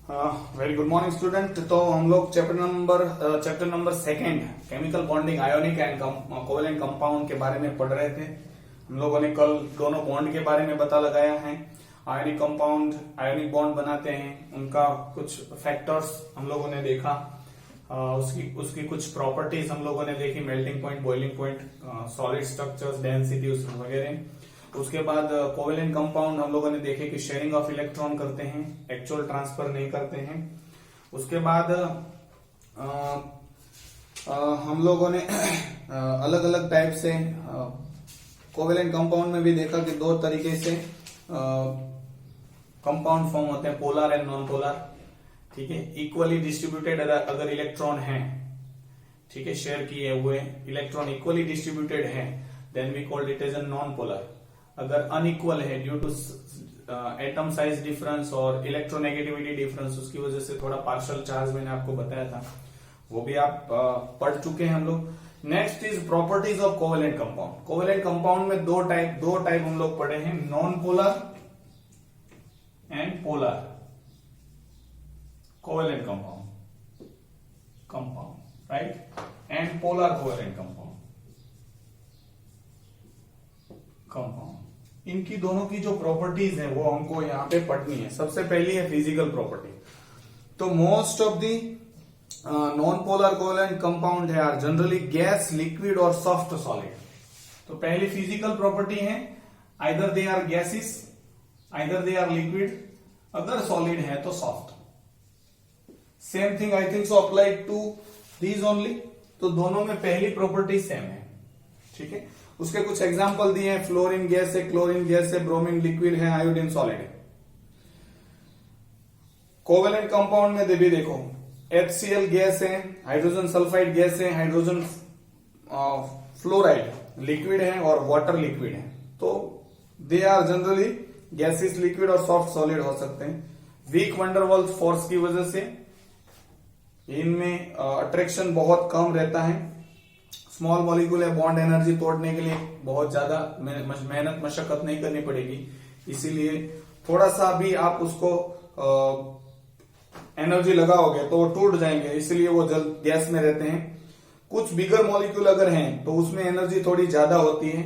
Very good morning student. तो हम लोग chapter number second chemical bonding ionic and covalent compound के बारे में पढ़ रहे थे। हम लोगों ने कल दोनों बॉन्ड के बारे में पता लगाया है। आयोनिक कंपाउंड आयोनिक बॉन्ड बनाते हैं, उनका कुछ फैक्टर्स हम लोगों ने देखा, उसकी कुछ प्रॉपर्टीज हम लोगों ने देखी, melting point, boiling point, solid structures, density वगैरह। उसके बाद कोवेलेंट कंपाउंड हम लोगों ने देखे कि शेयरिंग ऑफ इलेक्ट्रॉन करते हैं, एक्चुअल ट्रांसफर नहीं करते हैं। उसके बाद हम लोगों ने अलग अलग टाइप से कोवेलेंट कंपाउंड में भी देखा कि दो तरीके से कंपाउंड फॉर्म होते हैं, पोलर एंड नॉन पोलर। ठीक है, इक्वली डिस्ट्रीब्यूटेड अगर इलेक्ट्रॉन है, ठीक है, शेयर किए हुए इलेक्ट्रॉन इक्वली डिस्ट्रीब्यूटेड है, then we called it as a non polar. अगर अनइक्वल है due to atom size difference और इलेक्ट्रोनेगेटिविटी डिफरेंस, उसकी वजह से थोड़ा पार्शियल चार्ज मैंने आपको बताया था, वो भी आप पढ़ चुके हैं हम लोग। Next is properties of covalent compound. Covalent compound में दो टाइप हम लोग पढ़े हैं, non polar and polar covalent compound, right, and polar covalent compound. इनकी दोनों की जो प्रॉपर्टीज है वो हमको यहाँ पे पढ़नी है। सबसे पहली है फिजिकल प्रॉपर्टी। तो most of the non polar covalent compound है आर जनरली गैस, लिक्विड और सॉफ्ट सॉलिड। तो पहली फिजिकल प्रॉपर्टी है, either they are gases, either they are liquid, अगर सॉलिड है तो soft. Same thing I think so applied to these only. तो दोनों में पहली प्रॉपर्टी सेम है, ठीक है। उसके कुछ एग्जाम्पल दिए हैं, फ्लोरीन गैस है, क्लोरीन गैस है, ब्रोमीन लिक्विड है, आयोडीन सॉलिड है। कोवेलेंट कंपाउंड में भी देखो, HCl गैस है, हाइड्रोजन सल्फाइड गैस है, हाइड्रोजन फ्लोराइड लिक्विड है और वाटर लिक्विड है। तो they are generally gases, liquid और सॉफ्ट सॉलिड हो सकते हैं। वीक वंडरवॉल्स फोर्स की वजह से इनमें अट्रैक्शन बहुत कम रहता है। स्मॉल मॉलिक्यूल है, बॉन्ड एनर्जी तोड़ने के लिए बहुत ज्यादा मेहनत मशक्कत नहीं करनी पड़ेगी, इसीलिए थोड़ा सा भी आप उसको एनर्जी लगाओगे तो वो टूट जाएंगे, इसलिए वो जल्द गैस में रहते हैं। कुछ बिगर मॉलिक्यूल अगर हैं तो उसमें एनर्जी थोड़ी ज्यादा होती है।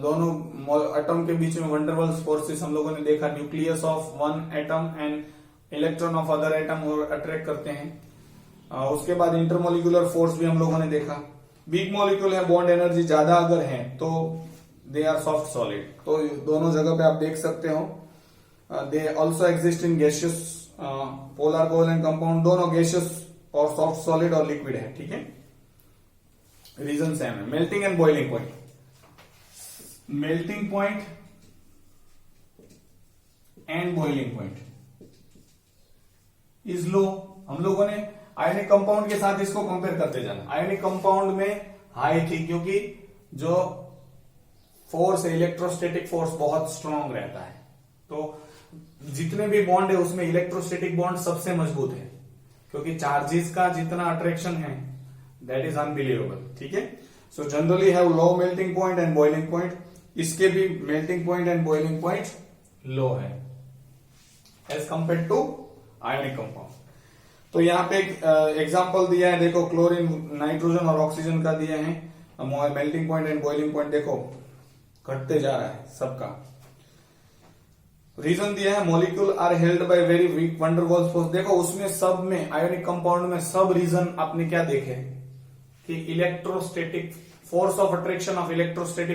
दोनों एटम के बीच में वंडरवॉल्स फोर्सेस हम लोगों ने देखा, nucleus of one atom and electron of other atom attract करते हैं। उसके बाद इंटरमोलिकुलर फोर्स भी हम लोगों ने देखा। वीक मॉलिक्यूल है, बॉन्ड एनर्जी ज्यादा अगर है तो दे आर सॉफ्ट सॉलिड। तो दोनों जगह पे आप देख सकते हो, they also exist in gaseous polar covalent compound, दोनों गैसियस और सॉफ्ट सॉलिड और लिक्विड है, ठीक है। रीजन सेम है। Melting and boiling point, melting point and boiling point is low. हम लोगों ने आयोनिक कंपाउंड के साथ इसको कंपेयर करते जाना। आयोनिक कंपाउंड में हाई थी क्योंकि जो फोर्स है, इलेक्ट्रोस्टैटिक फोर्स बहुत स्ट्रांग रहता है। तो जितने भी बॉन्ड है उसमें इलेक्ट्रोस्टैटिक बॉन्ड सबसे मजबूत है, क्योंकि चार्जेस का जितना अट्रैक्शन है दैट इज अनबिलीवेबल, ठीक है। So generally have low melting point and boiling point. इसके भी melting point and boiling point low है as compare to ionic compound. तो यहाँ पे एक एग्जाम्पल दिया है, देखो, क्लोरीन, नाइट्रोजन और ऑक्सीजन का दिया है। Melting point and boiling point देखो घटते जा रहा है सबका। रीजन दिया है, molecule are held by very weak van der Waals force. देखो उसमें सब में, आयोनिक कंपाउंड में सब रीजन आपने क्या देखे कि electrostatic force of attraction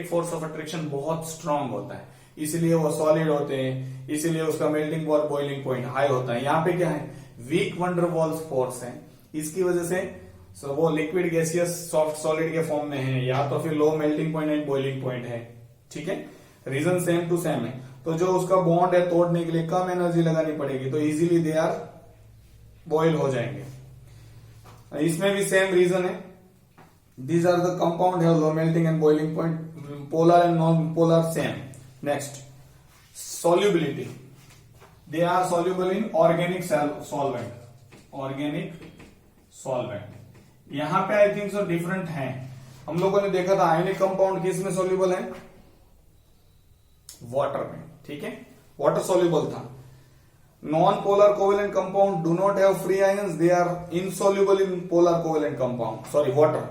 force of attraction बहुत स्ट्रांग होता है, इसलिए वो सॉलिड होते हैं, इसीलिए उसका मेल्टिंग और बॉइलिंग पॉइंट हाई होता है। यहाँ पे क्या है, वीक वंडरवॉल्स फोर्स है, इसकी वजह से वो लिक्विड, गैसियस, सॉफ्ट सॉलिड के फॉर्म में है, या तो फिर लो melting point and boiling point है, ठीक है। रीजन सेम टू सेम है। तो जो उसका बॉन्ड है तोड़ने के लिए कम एनर्जी लगानी पड़ेगी, तो इजीली दे आर बॉइल हो जाएंगे। इसमें भी सेम रीजन है। दीज आर द कंपाउंड है low melting and boiling point, polar and non polar same. Next, solubility. They are soluble in organic solvent. यहां पे आई थिंक सो डिफरेंट है। हम लोगों ने देखा था आयोनिक कंपाउंड किस में सोल्यूबल है, वाटर में, ठीक है, वाटर सोल्यूबल था। Non-polar covalent compound do not have free ions. They are insoluble in polar covalent compound. Sorry, water.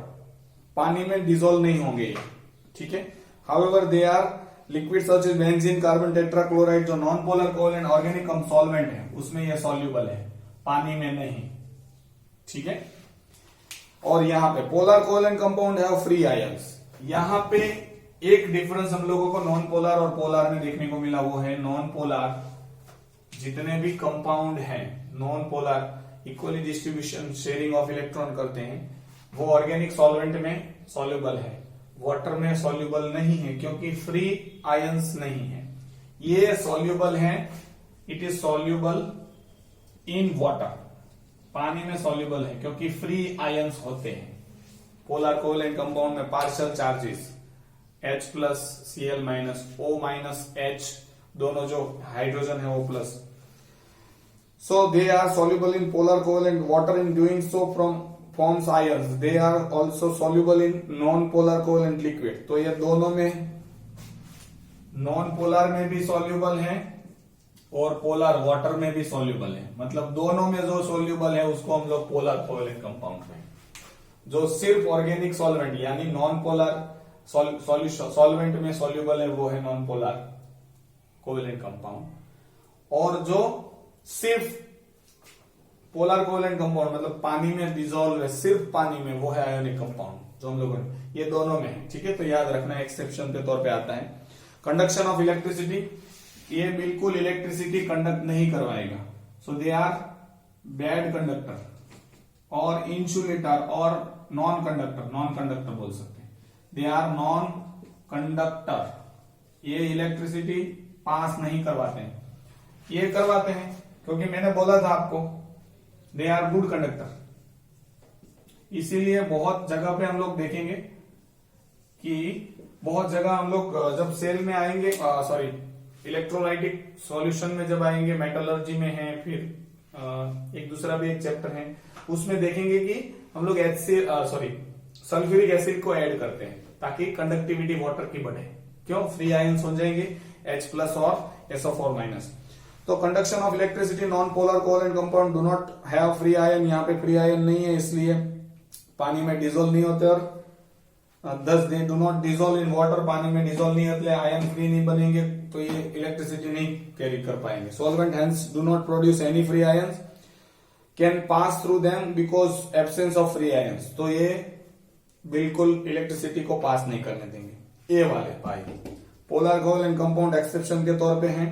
पानी में डिसॉल्व नहीं होंगे, ठीक है. However, they are liquid such as benzene, carbon tetrachloride जो non polar covalent organic solvent है उसमें ये सॉल्यूबल है, पानी में नहीं, ठीक है. और यहाँ पे पोलर कोवेलेंट कंपाउंड है फ्री आयंस. यहाँ पे एक डिफरेंस हम लोगों को नॉन पोलर और पोलर में देखने को मिला, वो है नॉन पोलर जितने भी कंपाउंड हैं, non polar equally distribution sharing of electron करते हैं, वो ऑर्गेनिक सॉल्वेंट में सॉल्युबल है, वाटर में सॉल्युबल नहीं है क्योंकि फ्री आयंस नहीं है. ये सॉल्युबल है, it is soluble in water, पानी में सॉल्युबल है क्योंकि फ्री आयंस होते हैं. पोलर कोवेलेंट कंपाउंड में partial charges H plus Cl minus O minus H दोनों जो हाइड्रोजन है वो plus. So they are soluble in polar covalent water. In doing so from forms ions. They are also soluble in non polar covalent liquid. तो ये दोनों में non polar में भी सॉल्युबल है और पोलर वाटर में भी सॉल्युबल है. मतलब दोनों में जो सॉल्युबल है उसको हम लोग पोलर कोवेलेंट कंपाउंड में. जो सिर्फ ऑर्गेनिक सॉल्वेंट यानी नॉन पोलर सॉल्वेंट में सॉल्युबल है वो है नॉन पोलर कोवेलेंट कंपाउंड. और जो सिर्फ पोलर कोवेलेंट कंपाउंड मतलब पानी में डिसॉल्व है, सिर्फ पानी में, वो है आयोनिक कंपाउंड जो हम लोगों ने, ये दोनों में है, ठीक है. तो याद रखना एक्सेप्शन के तौर पे आता है. कंडक्शन ऑफ इलेक्ट्रिसिटी, ये बिल्कुल इलेक्ट्रिसिटी कंडक्ट नहीं करवाएगा. So they are bad conductor और इंसुलेटर और नॉन कंडक्टर बोल सकते हैं. They are non conductor. ये इलेक्ट्रिसिटी पास नहीं करवाते हैं, ये करवाते हैं क्योंकि मैंने बोला था आपको दे आर गुड कंडक्टर. इसीलिए बहुत जगह पे हम लोग देखेंगे कि बहुत जगह हम लोग जब सेल में आएंगे, सॉरी इलेक्ट्रोलाइटिक सॉल्यूशन में जब आएंगे, मेटलर्जी में है, फिर एक दूसरा भी एक चैप्टर है उसमें देखेंगे कि हम लोग सल्फ्यूरिक एसिड को ऐड करते हैं ताकि कंडक्टिविटी वाटर की बढ़े. क्यों? फ्री आयंस हो जाएंगे H प्लस और SO4 माइनस. तो conduction of electricity non polar covalent compound do not have free ion. यहाँ पे फ्री आयन नहीं है इसलिए पानी में डिसॉल्व नहीं होते और दस they do not dissolve in water. पानी में डिसॉल्व नहीं होते, आयन फ्री नहीं बनेंगे तो ये इलेक्ट्रिसिटी नहीं कैरी कर पाएंगे. Solvent hence do not produce any free ions, can pass through them because absence of free ions. तो ये बिल्कुल इलेक्ट्रिसिटी को पास नहीं करने देंगे. ए वाले पाई पोलर कोवेलेंट कंपाउंड एक्सेप्शन के तौर पे हैं,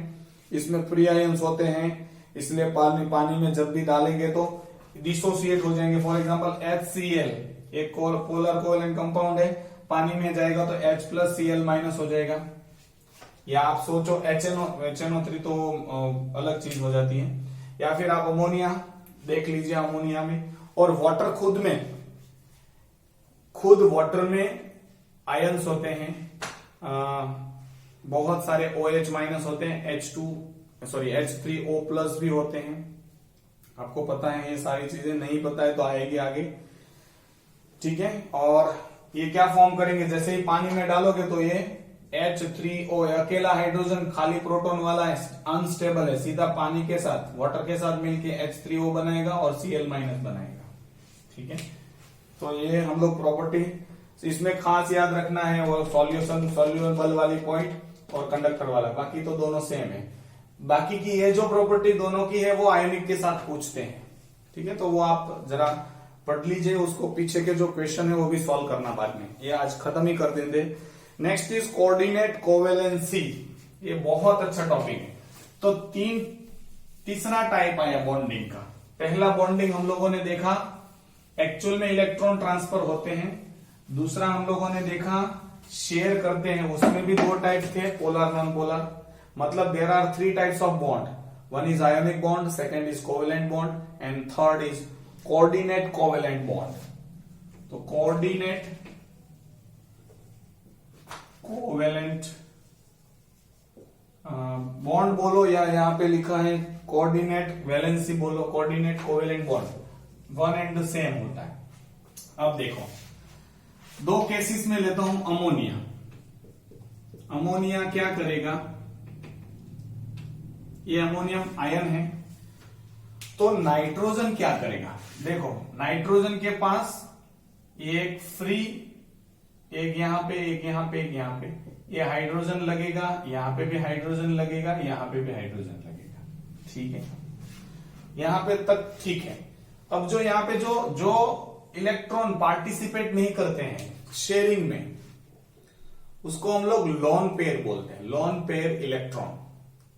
इसमें फ्री आयंस होते हैं इसलिए पानी में जब भी डालेंगे तो डिसोसिएट हो जाएंगे. फॉर एग्जांपल HCl एक पोलर कोवेलेंट कंपाउंड है, पानी में जाएगा तो H प्लस Cl माइनस हो जाएगा. या आप सोचो HNO3 तो अलग चीज हो जाती है. या फिर आप अमोनिया देख लीजिए, अमोनिया में और वाटर खुद वाटर में आयंस होते हैं. बहुत सारे OH माइनस होते हैं, H3O प्लस भी होते हैं. आपको पता है ये सारी चीजें, नहीं पता है तो आएगी आगे, ठीक है. और ये क्या फॉर्म करेंगे, जैसे ही पानी में डालोगे तो ये H3O अकेला हाइड्रोजन खाली प्रोटॉन वाला है, अनस्टेबल है, सीधा पानी के साथ वाटर के साथ मिलके H3O बनाएगा और Cl माइनस बनाएगा, ठीक है. तो ये हम लोग प्रॉपर्टी इसमें खास याद रखना है, वो सॉल्यूबल वाली पॉइंट और कंडक्टर वाला, बाकी तो दोनों सेम है. बाकी की ये जो प्रॉपर्टी दोनों की है वो आयनिक के साथ पूछते हैं, ठीक है. तो वो आप जरा पढ़ लीजिए, उसको पीछे के जो क्वेश्चन है वो भी सॉल्व करना बाद में. ये आज खत्म ही कर देंगे. Next is coordinate covalency. ये बहुत अच्छा टॉपिक है. तो तीसरा टाइप आया बॉन्डिंग का. पहला बॉन्डिंग हम लोगों ने देखा एक्चुअल में इलेक्ट्रॉन ट्रांसफर होते हैं. दूसरा हम लोगों ने देखा शेयर करते हैं, उसमें भी दो टाइप थे, पोलर नॉन पोलर. मतलब there are 3 types of bond. One is ionic bond, second is covalent bond and third is coordinate covalent bond. तो कोऑर्डिनेट कोवेलेंट बॉन्ड बोलो या यहां पे लिखा है कोऑर्डिनेट वैलेंसी बोलो, coordinate covalent bond one and the same होता है. अब देखो दो केसेस में लेता हूं. अमोनिया क्या करेगा, ये अमोनियम आयन है, तो नाइट्रोजन क्या करेगा, देखो नाइट्रोजन के पास एक फ्री, एक यहां पे, एक यहां पे, एक यहां पे, ये हाइड्रोजन लगेगा, यहां पे भी हाइड्रोजन लगेगा, यहां पे भी हाइड्रोजन लगेगा, ठीक है, यहां पे तक ठीक है। अब जो यहां पे जो इलेक्ट्रॉन पार्टिसिपेट नहीं करते हैं शेयरिंग में, उसको हम लोग लोन पेयर बोलते हैं, लोन पेयर इलेक्ट्रॉन,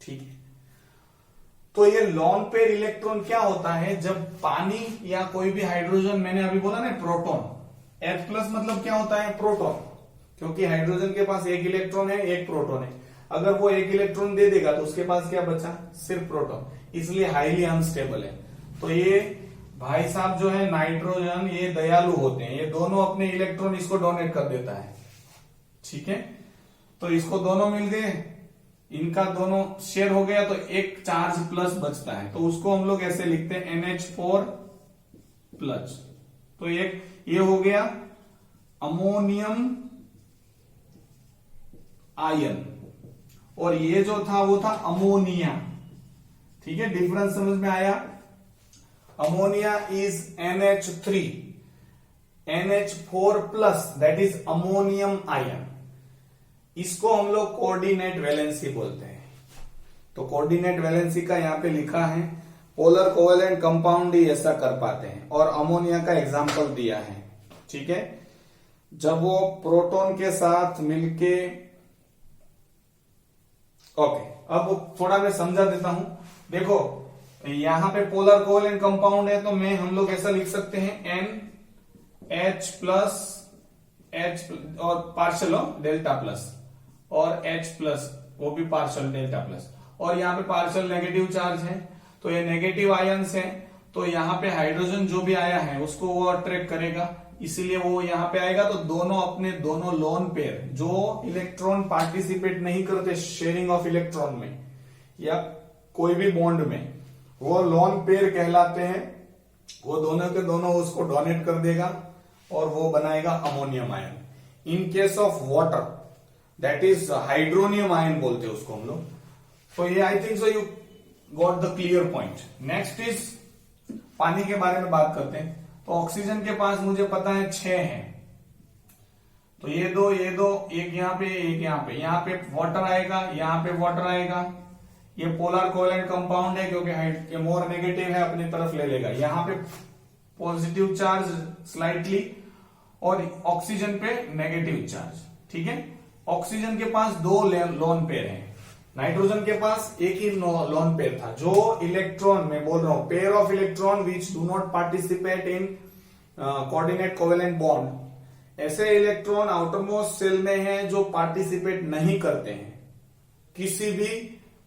ठीक है। तो ये लोन पेयर इलेक्ट्रॉन क्या होता है, जब पानी या कोई भी हाइड्रोजन, मैंने अभी बोला ना प्रोटॉन, H प्लस मतलब क्या होता है, प्रोटॉन, क्योंकि हाइड्रोजन के पास एक इलेक्ट्रॉन है, एक प्रोटॉन है, अगर वो एक इलेक्ट्रॉन दे देगा तो उसके पास क्या बचा, सिर्फ प्रोटॉन, इसलिए हाईली अनस्टेबल है। तो ये भाई साहब जो है नाइट्रोजन, ये दयालु होते हैं, ये दोनों अपने इलेक्ट्रॉन इसको डोनेट कर देता है, ठीक है। तो इसको दोनों मिल गए, इनका दोनों शेयर हो गया, तो एक चार्ज प्लस बचता है, तो उसको हम लोग ऐसे लिखते हैं NH4 प्लस। तो एक ये हो गया अमोनियम आयन, और ये जो था वो था अमोनिया, ठीक है, डिफरेंस समझ में आया। Ammonia is NH3, NH4 plus, that is ammonium ion, इसको हम लोग कोऑर्डिनेट वैलेंसी बोलते हैं। तो कोऑर्डिनेट वैलेंसी का यहां पे लिखा है, पोलर कोवेलेंट कंपाउंड ही ऐसा कर पाते हैं, और अमोनिया का एग्जांपल दिया है, ठीक है। जब वो प्रोटॉन के साथ मिलके, ओके, अब थोड़ा मैं समझा देता हूं। देखो यहां पे पोलर कोवेलेंट कंपाउंड है, तो हम लोग ऐसा लिख सकते हैं NH प्लस H और पार्शियल डेल्टा प्लस, और H प्लस वो भी पार्शियल डेल्टा प्लस, और यहाँ पे पार्शियल नेगेटिव चार्ज है, तो ये नेगेटिव आयंस है, तो यहाँ पे हाइड्रोजन जो भी आया है उसको वो अट्रैक्ट करेगा, इसीलिए वो यहाँ पे आएगा। तो दोनों अपने दोनों लोन पेयर, जो इलेक्ट्रॉन पार्टिसिपेट नहीं करते शेयरिंग ऑफ इलेक्ट्रॉन में या कोई भी बॉन्ड में, वो लोन पेयर कहलाते हैं। वो दोनों के दोनों उसको डोनेट कर देगा और वो बनाएगा ammonium ion. In case of water, that is hydronium ion बोलते हैं उसको हम लोग। तो ये आई think so you got the clear point. Next is पानी के बारे में बात करते हैं। तो ऑक्सीजन के पास मुझे पता है 6 हैं, तो ये दो, एक यहाँ पे, एक यहाँ पे वाटर आएगा, यहाँ पे वाटर आएगा। ये पोलर कोवेलेंट कंपाउंड है क्योंकि ये मोर नेगेटिव है, अपनी तरफ ले लेगा। यहाँ पे पॉजिटिव चार्ज स्लाइटली, और ऑक्सीजन पे नेगेटिव चार्ज, ठीक है। ऑक्सीजन के पास 2 लोन पेयर हैं, नाइट्रोजन के पास एक ही लोन पेयर था। जो इलेक्ट्रॉन मैं बोल रहा हूं, pair of electron which do not participate in coordinate covalent bond, ऐसे इलेक्ट्रॉन आउटरमोस्ट सेल में हैं जो पार्टिसिपेट नहीं करते हैं किसी भी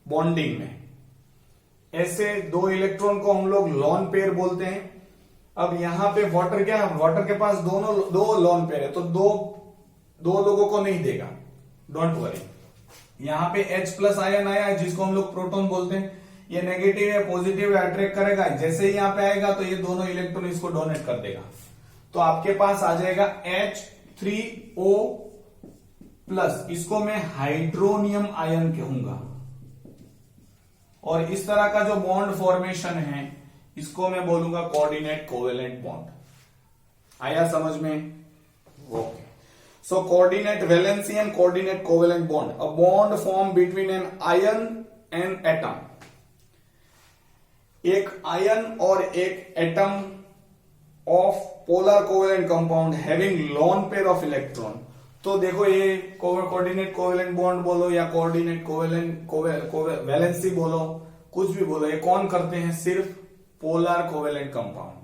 बॉन्डिंग में। ऐसे 2 इलेक्ट्रॉन को हम लोग लोन पेयर बोलते हैं। अब यहां पे वाटर क्या है, वाटर के पास दो लोन पेयर है, तो दो लोगों को नहीं देगा, डोंट वरी। यहां पे H प्लस आयन आया है जिसको हम लोग प्रोटॉन बोलते हैं, ये नेगेटिव है, पॉजिटिव है, अट्रैक्ट करेगा। जैसे ही यहां पे आएगा तो ये दोनों इलेक्ट्रॉन इसको डोनेट कर देगा, तो आपके पास आ जाएगा H3O प्लस, इसको मैं हाइड्रोनियम आयन कहूंगा। और इस तरह का जो बॉन्ड फॉर्मेशन है इसको मैं बोलूंगा कोऑर्डिनेट कोवेलेंट बॉन्ड। आया समझ में? Okay. So coordinate valency and coordinate covalent bond, a bond formed between an ion and atom. एक आयन और एक atom of polar covalent compound having lone pair of electron. तो देखो ये कोऑर्डिनेट कोवेलेंट बॉन्ड बोलो या कोऑर्डिनेट कोवेलेंट वैलेंसी बोलो, कुछ भी बोलो, ये कौन करते हैं? सिर्फ पोलर कोवेलेंट कंपाउंड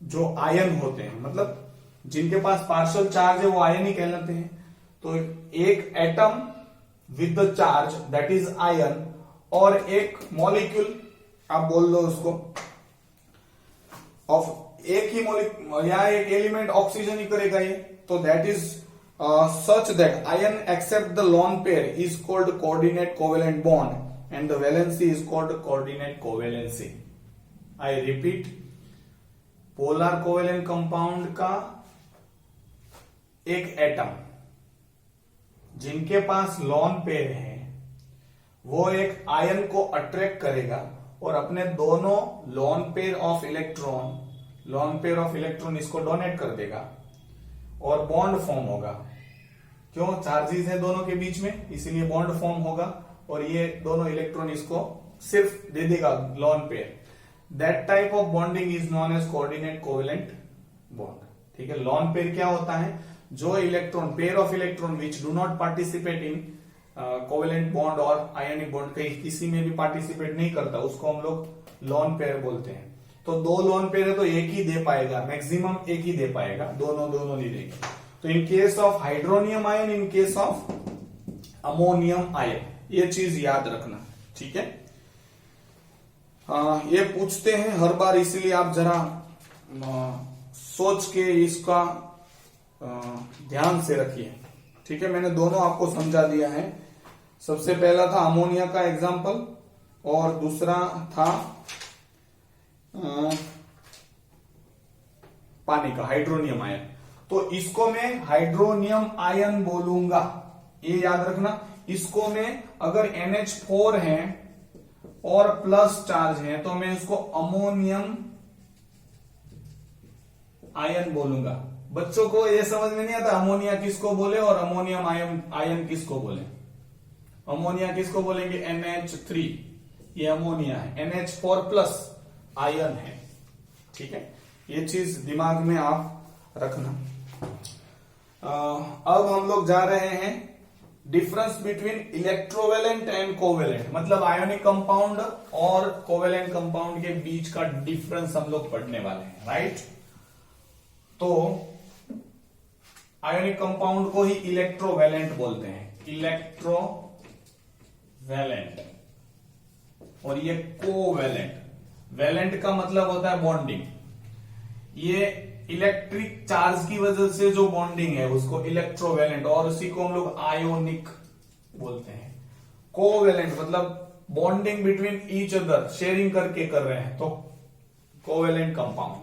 जो आयन होते हैं, मतलब जिनके पास पार्शियल चार्ज है वो आयन ही कहलाते हैं। तो एक atom with the charge that is ion, और एक मॉलिक्यूल आप बोल लो उसको ऑफ एक ही मॉलिक्यूल या एक एलिमेंट ऑक्सीजन ही करेगा ये, तो that is such that ion accept the lone pair is called coordinate covalent bond and the valency is called coordinate covalency. I repeat, polar covalent compound का एक एटम जिनके पास lone pair है वो एक ion को अट्रैक्ट करेगा और अपने दोनों लोन पेयर ऑफ इलेक्ट्रॉन इसको डोनेट कर देगा और बॉन्ड फॉर्म होगा। क्यों? चार्जेस है दोनों के बीच में, इसीलिए बॉन्ड फॉर्म होगा और ये दोनों इलेक्ट्रॉन इसको सिर्फ दे देगा lone pair. That type of bonding is known as coordinate covalent bond. ठीक है, लोन पेयर क्या होता है? जो electron, pair of electron which do not participate in covalent bond और आयनिक बॉन्ड, कहीं किसी में भी पार्टिसिपेट नहीं करता, उसको हम लोग लोन पेयर बोलते हैं। तो दो लोन पेयर है तो एक ही दे पाएगा, मैक्सिमम एक ही दे पाएगा, दोनों नहीं देगा। तो in case of hydronium ion, in case of ammonium ion, ये चीज याद रखना। ठीक है, ये पूछते हैं हर बार, इसीलिए आप जरा सोच के इसका ध्यान से रखिए। ठीक है, मैंने दोनों आपको समझा दिया है। सबसे पहला था अमोनिया का एग्जाम्पल और दूसरा था पानी का, हाइड्रोनियम आयन। तो इसको मैं हाइड्रोनियम आयन बोलूंगा, ये याद रखना। इसको मैं अगर NH4 है और प्लस चार्ज है तो मैं इसको अमोनियम आयन बोलूंगा। बच्चों को ये समझ में नहीं आता अमोनिया किसको बोले और अमोनियम आयन किसको बोले। अमोनिया किसको बोलेंगे? NH3, ये अमोनिया है, NH4 प्लस आयन है। ठीक है, ये चीज दिमाग में आप रखना। अब हम लोग जा रहे हैं difference between electrovalent and covalent, मतलब आयोनिक कंपाउंड और कोवेलेंट कंपाउंड के बीच का डिफरेंस हम लोग पढ़ने वाले हैं। राइट, तो आयोनिक कंपाउंड को ही इलेक्ट्रोवेलेंट बोलते हैं, इलेक्ट्रोवेलेंट, और ये कोवेलेंट। वेलेंट का मतलब होता है बॉन्डिंग। ये इलेक्ट्रिक चार्ज की वजह से जो बॉन्डिंग है उसको इलेक्ट्रोवेलेंट, और उसी को हम लोग आयोनिक बोलते हैं। कोवेलेंट मतलब bonding between each other, sharing करके कर रहे हैं, तो कोवेलेंट कंपाउंड।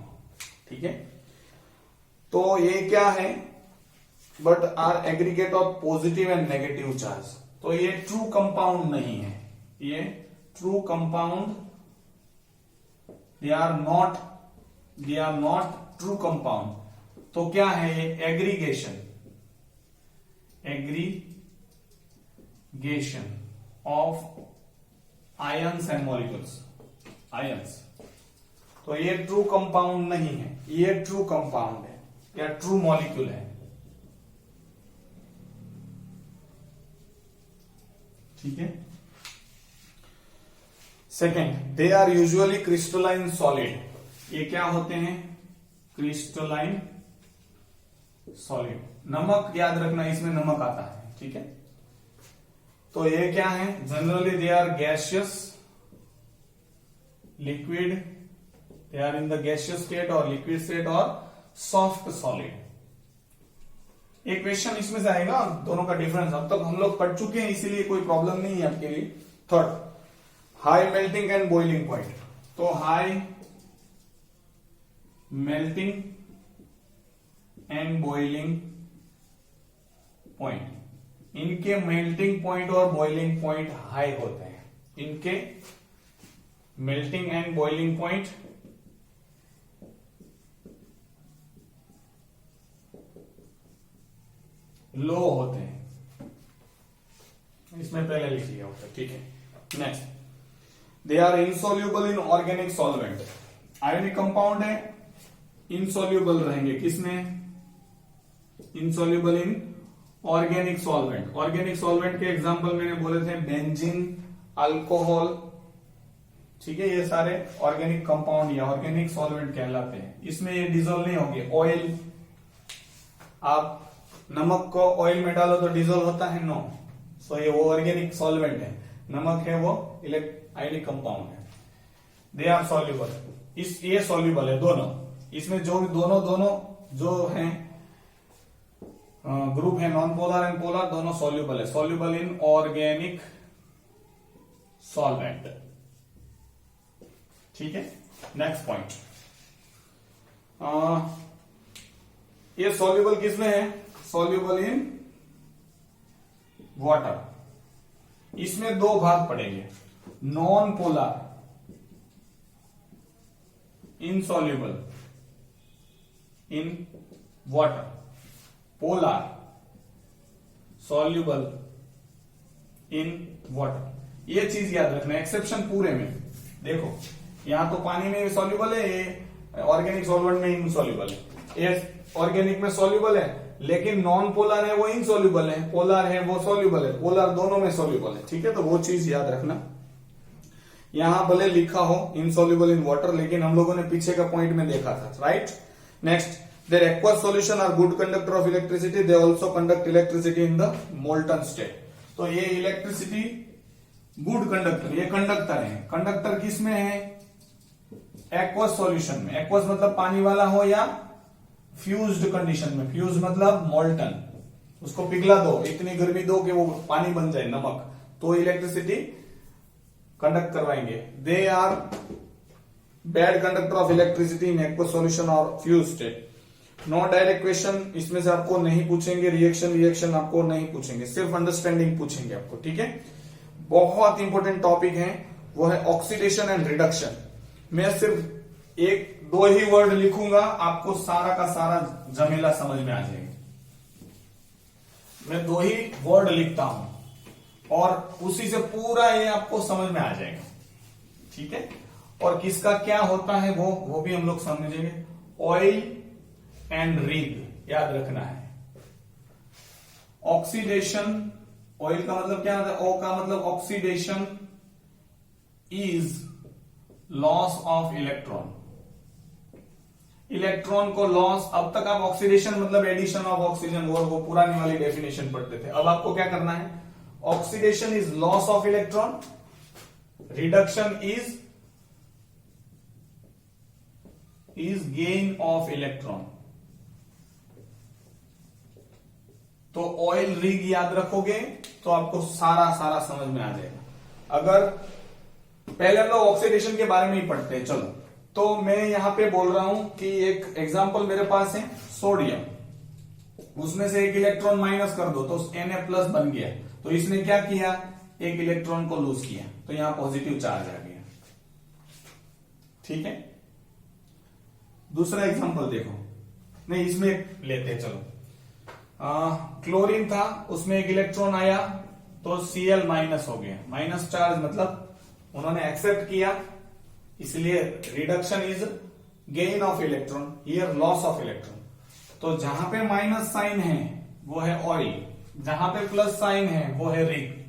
ठीक है, तो ये क्या है? But are aggregate of positive and negative charge. तो ये ट्रू कंपाउंड नहीं है, ये true compound, they are not true compound. तो क्या है ये? Aggregation of ions and molecules, ions. तो ये ट्रू कंपाउंड नहीं है, ये ट्रू कंपाउंड है या ट्रू मॉलिक्यूल है। ठीक है, second, they are usually crystalline solid. ये क्या होते हैं? Crystalline solid. नमक याद रखना, इसमें नमक आता है। ठीक है, तो ये क्या है? Generally they are gaseous liquid, they are in the gaseous state और लिक्विड स्टेट और सॉफ्ट सॉलिड। एक क्वेश्चन इसमें से आएगा, दोनों का डिफरेंस अब तक हम लोग पढ़ चुके हैं, इसीलिए कोई प्रॉब्लम नहीं है आपके लिए। Third, high melting and boiling point. तो high melting and boiling point, इनके मेल्टिंग पॉइंट और बॉइलिंग पॉइंट हाई होते हैं। इनके melting and boiling point low होते हैं, इसमें पहले लिख लिया होता है। ठीक है, next, they are insoluble in organic solvent. Ionic compound है, इनसॉल्यूबल रहेंगे किसमें? Insoluble in organic solvent. Organic solvent के एग्जांपल मैंने बोले थे बेंजीन, अल्कोहल। ठीक है, ये सारे ऑर्गेनिक कंपाउंड या ऑर्गेनिक सॉल्वेंट कहलाते हैं। इसमें ये डिजोल्व नहीं होंगे। ऑयल, आप नमक को ऑयल में डालो तो डिजोल्व होता है? नो। सो ये वो ऑर्गेनिक सॉल्वेंट है, नमक है वो आयोनिक कंपाउंड है। दे आर सॉल्यूबल, ये सॉल्यूबल है दोनों। इसमें जो दोनों जो हैं ग्रुप है, नॉन पोलर एंड पोलर, दोनों सॉल्यूबल है। Soluble in organic solvent. ठीक है, नेक्स्ट पॉइंट, ये सॉल्यूबल किसमें है? Soluble in water. इसमें दो भाग पड़ेंगे, non polar insoluble in water, polar soluble in water। ये चीज याद रखना, एक्सेप्शन पूरे में। देखो यहां तो पानी में सॉल्युबल है, ये ऑर्गेनिक सॉल्वेंट में इनसॉल्युबल है। ये ऑर्गेनिक में सॉल्युबल है, लेकिन नॉन पोलर है वो इनसॉल्युबल है, पोलर है वो सॉल्युबल है, पोलर दोनों में सॉल्युबल है। ठीक है, तो वो चीज याद रखना। यहां भले लिखा हो इनसॉल्युबल इन वाटर, लेकिन हम लोगों ने पीछे का पॉइंट में देखा था, right. Next, there aqueous solution are good conductor of electricity, they also conduct electricity in the molten state. तो ये इलेक्ट्रिसिटी गुड कंडक्टर, ये कंडक्टर है। कंडक्टर किस में है? एक्वस सॉल्यूशन में। एक्वस मतलब पानी वाला हो या फ्यूज्ड कंडीशन में। फ्यूज मतलब मोल्टन, उसको पिघला दो, इतनी गर्मी दो कि वो पानी बन जाए, नमक, तो इलेक्ट्रिसिटी कंडक्ट करवाएंगे। They are bad conductor of electricity in aqueous solution और fuse state. No direct question इसमें से आपको नहीं पूछेंगे, रिएक्शन आपको नहीं पूछेंगे, सिर्फ अंडरस्टैंडिंग पूछेंगे आपको। ठीक है, बहुत इंपॉर्टेंट टॉपिक है, वो है ऑक्सीडेशन एंड रिडक्शन। मैं सिर्फ एक दो ही वर्ड लिखूंगा, आपको सारा का सारा झमेला समझ में आ जाएगा। मैं दो ही वर्ड लिखता हूं और उसी से पूरा ये आपको समझ में आ जाएगा। ठीक है, और किसका क्या होता है वो भी हम लोग समझेंगे। ऑयल एंड रिग याद रखना है। ऑक्सीडेशन, ऑयल का मतलब क्या होता है? ओ का मतलब oxidation is loss of electron. Electron को लॉस, अब तक आप ऑक्सीडेशन मतलब एडिशन ऑफ ऑक्सीजन और वो पुरानी वाली डेफिनेशन पढ़ते थे। अब आपको क्या करना है? Oxidation is loss of electron, reduction is gain of electron. तो ऑयल रिग याद रखोगे तो आपको सारा समझ में आ जाएगा। अगर पहले हम लोग ऑक्सीडेशन के बारे में ही पढ़ते हैं, चलो। तो मैं यहां पे बोल रहा हूं कि एक एग्जांपल मेरे पास है सोडियम, उसमें से एक इलेक्ट्रॉन माइनस कर दो तो Na+ बन गया। तो इसने क्या किया? एक इलेक्ट्रॉन को लूज किया, तो यहां पॉजिटिव चार्ज आ गया। ठीक है, दूसरा एग्जांपल देखो, नहीं इसमें लेते हैं, चलो। क्लोरीन था, उसमें एक इलेक्ट्रॉन आया तो Cl- हो गया, माइनस चार्ज, मतलब उन्होंने एक्सेप्ट किया, इसलिए reduction is gain of electron, here loss of electron. तो जहां पे माइनस साइन है वो है ऑयल, जहां पे प्लस साइन है वो है रिग।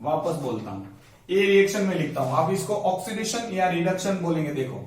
वापस बोलता हूं, ये रिएक्शन में लिखता हूं, आप इसको ऑक्सीडेशन या रिडक्शन बोलेंगे। देखो